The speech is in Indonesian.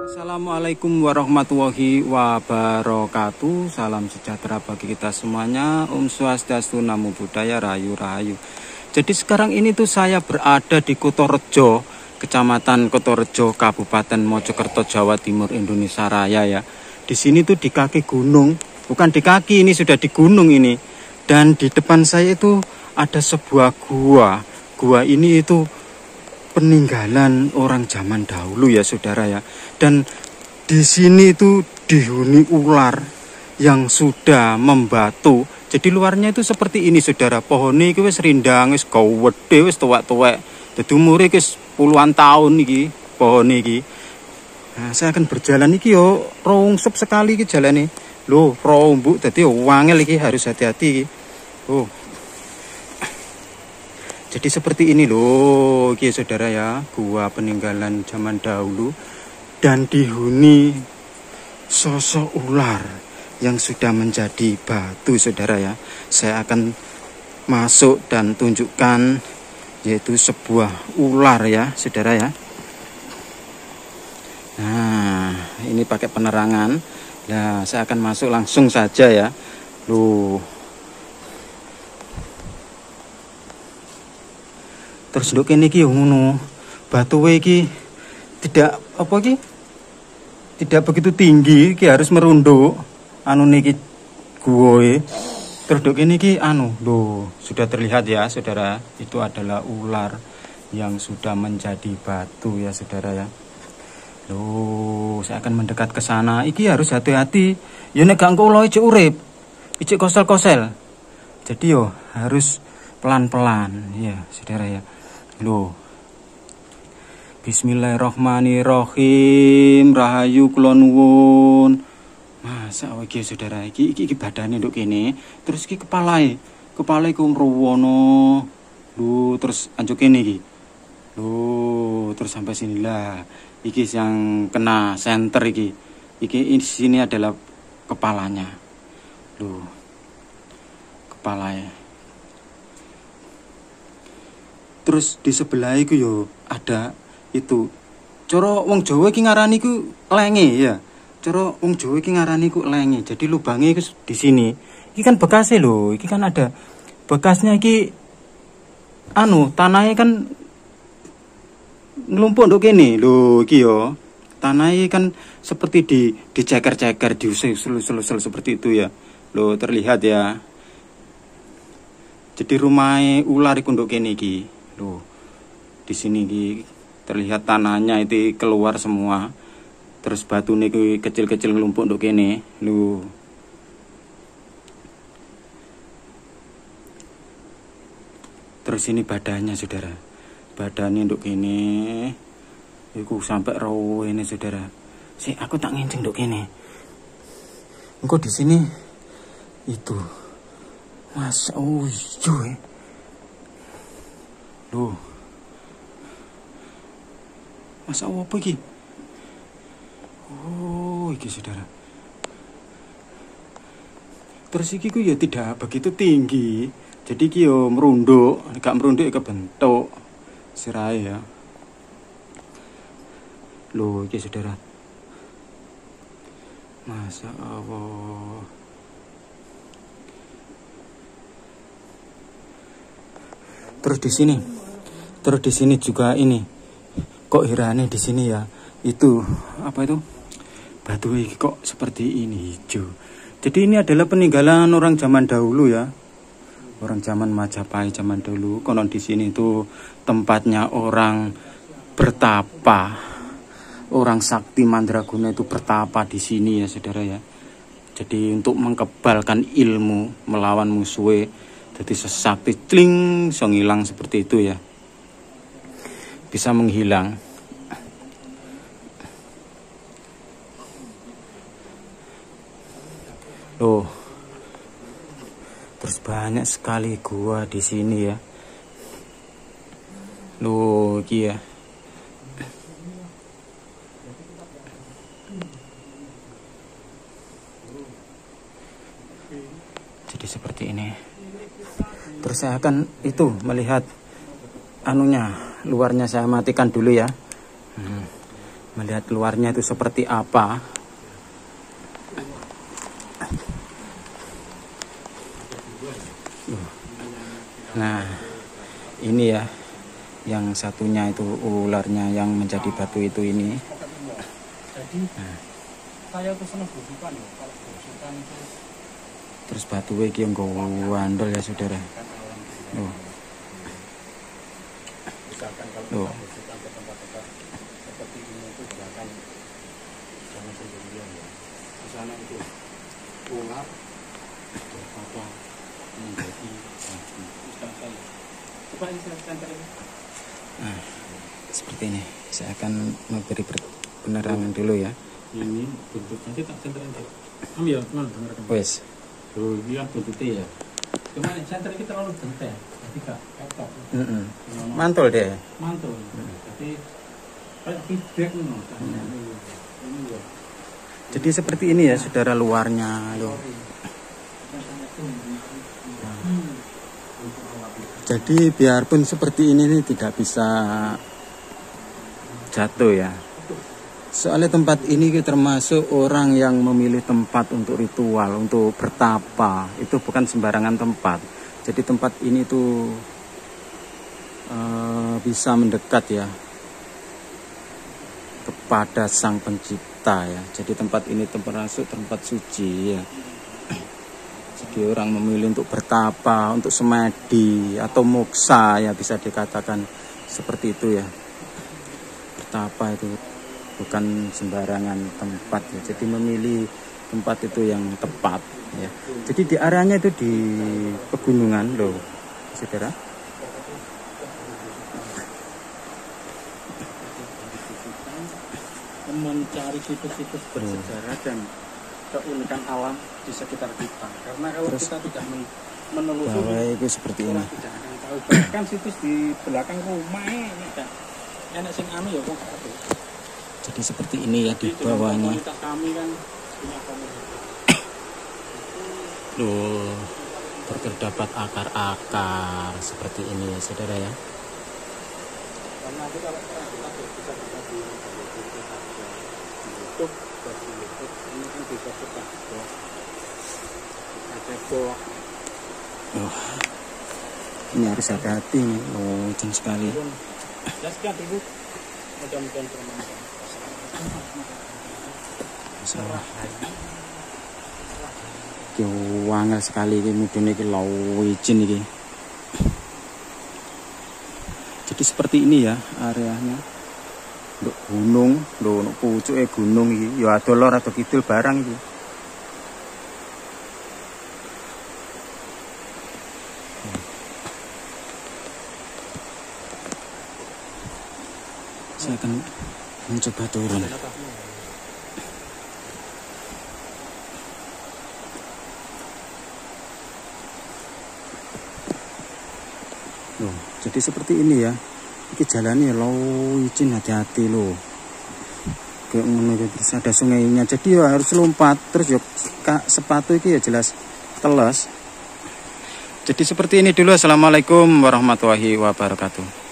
Assalamualaikum warahmatullahi wabarakatuh. Salam sejahtera bagi kita semuanya. Om Swastiastu, Namo Buddhaya, Rahayu Rahayu. Jadi sekarang ini tuh saya berada di Kutorejo, Kecamatan Kutorejo, Kabupaten Mojokerto, Jawa Timur, Indonesia Raya ya. Di sini tuh di kaki gunung, bukan di kaki, ini sudah di gunung ini. Dan di depan saya itu ada sebuah gua. Gua ini itu peninggalan orang zaman dahulu ya saudara ya. Dan di sini itu dihuni ular yang sudah membatu. Jadi luarnya itu seperti ini saudara. Pohonnya itu wis rindang, wis gawede, wis tuwek-tuwek. Jadi umurnya wis puluhan tahun iki pohon iki. Nah, saya akan berjalan iki yo rungsep sekali iki jalan ini. Loh, rombuk dadi wangel iki, harus hati-hati iki. Oh. Jadi seperti ini loh, ya saudara ya, gua peninggalan zaman dahulu dan dihuni sosok ular yang sudah menjadi batu saudara ya. Saya akan masuk dan tunjukkan yaitu sebuah ular ya saudara ya. Nah, ini pakai penerangan. Nah, saya akan masuk langsung saja ya. Loh. Terus nduk kene iki yo ngono. Batuwe iki tidak apa iki? Tidak begitu tinggi, iki harus merunduk. Anu niki guoe. Terus nduk kene iki anu, loh, sudah terlihat ya, Saudara. Itu adalah ular yang sudah menjadi batu ya, Saudara ya. Loh, saya akan mendekat ke sana. Iki harus hati-hati. Ya nek gak engko ulo ijek urip. Ijek kosel-kosel. Jadi yo harus pelan-pelan ya, Saudara ya. Loh. Bismillahirrahmanirrahim. Rahayu kula nuwun. Masa iki saudara iki badane nduk kene, terus iki kepalae ku mrowono. Loh, terus anjuk kene iki. Loh, terus sampai sinilah. Iki yang kena senter iki. Iki di sini adalah kepalanya. Loh. Kepalae. Terus di sebelah itu yo ada itu. Cara wong Jawa iki ngarani ku lenge ya. Cara wong Jawa iki ngarani ku lenge. Jadi lubangnya itu di sini. Iki kan bekasnya loh. Iki kan ada bekasnya iki anu, tanahnya kan ngelumpuk nduk kene. Lho iki yo. Tanahnya kan seperti diceker-ceker, diusul-usul seperti itu ya. Loh, terlihat ya. Jadi rumahnya ular iku nduk kene iki. Loh, di sini terlihat tanahnya itu keluar semua. Terus batu ini kecil-kecil ngelumpuk untuk kene. Loh. Terus ini badannya saudara. Badannya untuk kene. Iku sampai rawa ini saudara. Aku tak nginceng untuk kene. Engko di sini itu. Mas, Loh. Masa apa iki? Oh, iki saudara. Terus iki ku ya tidak begitu tinggi. Jadi iki yo merunduk, gak merunduk kebentuk sirahe ya. Loh, iki saudara. Masa Allah. Terus di sini juga ini. Kok hirane di sini ya? Itu apa itu? Batu ini kok seperti ini hijau. Jadi ini adalah peninggalan orang zaman dahulu ya. Orang zaman Majapahit zaman dahulu. Konon di sini itu tempatnya orang bertapa. Orang sakti mandraguna itu bertapa di sini ya, saudara ya. Jadi untuk mengkebalkan ilmu melawan musuhnya. Jadi sesakti cling so ngilang seperti itu ya. Bisa menghilang. Loh. Terus banyak sekali gua di sini ya. Loh, iki ya. Jadi seperti ini. Terus saya akan itu melihat anunya, luarnya saya matikan dulu ya. melihat luarnya itu seperti apa. Nah, ini ya, yang satunya itu ularnya yang menjadi batu itu ini. Nah. Terus batu iki yang gandol ya saudara. Loh. Nah, seperti ini. Saya akan memberi penerangan dulu ya. Ini bentuknya kita senterin deh. Ambil mana bener. Wes. Tuh, ini kan bentuknya ya. Cuma senter kita terlalu bentek. Jadi gak kotor. Mantul deh. Mantul. Jadi kayak feedback nih. Jadi seperti ini ya saudara luarnya loh. Jadi biarpun seperti ini tidak bisa jatuh ya. Soalnya tempat ini termasuk orang yang memilih tempat untuk ritual, untuk bertapa. Itu bukan sembarangan tempat. Jadi tempat ini tuh bisa mendekat ya kepada Sang Pencipta ya. Jadi tempat ini termasuk tempat suci ya. Jadi orang memilih untuk bertapa, untuk semedi atau moksa ya, bisa dikatakan seperti itu ya. Bertapa itu bukan sembarangan tempat ya. Jadi memilih tempat itu yang tepat ya. Jadi di areanya itu di pegunungan loh, saudara. Mencari situs-situs bersejarah dan keunikan alam di sekitar kita. Karena kalau Terus, kita tidak menelusuri, itu seperti ini. tidak akan tahu. Bahkan situs di belakang rumah ini kan enak sing anu ya kok. Jadi seperti ini ya di bawahnya. Komunitas kami kan punya komunitas. Loh, terdapat akar-akar seperti ini ya saudara ya. Karena nanti kalau kita bisa di YouTube, ini kan bisa kita cebok. Oh, ini harus hati-hati nih. Oh, jauh sekali. Ya sekian dulu. Mudah-mudahan bermanfaat. Masalah. Wangel sekali ini mudune iki lho izin iki. Jadi seperti ini ya areanya. Untuk gunung, lho nek pucuke gunung iki ya ado lor ado kidul barang iki. Saya akan mencoba turun. Loh, jadi seperti ini ya. Iki jalannya lo izin hati-hati lo. Kayak menuju terus ada sungainya. Jadi ya harus lompat terus ya sepatu iki ya jelas teles. Jadi seperti ini dulu. Assalamualaikum warahmatullahi wabarakatuh.